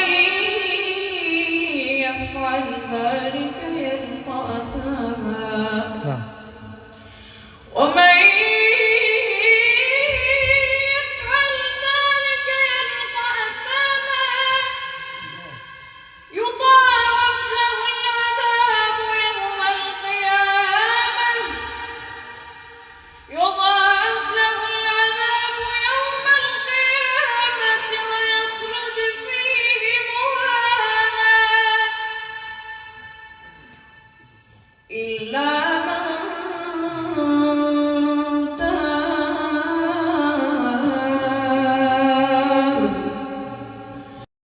ومن يفعل ذلك يلقى أثاما ومن يفعل ذلك يلقى أثاما يضاعف له العذاب يوم القيامة ويخلد فيه مهانا إلا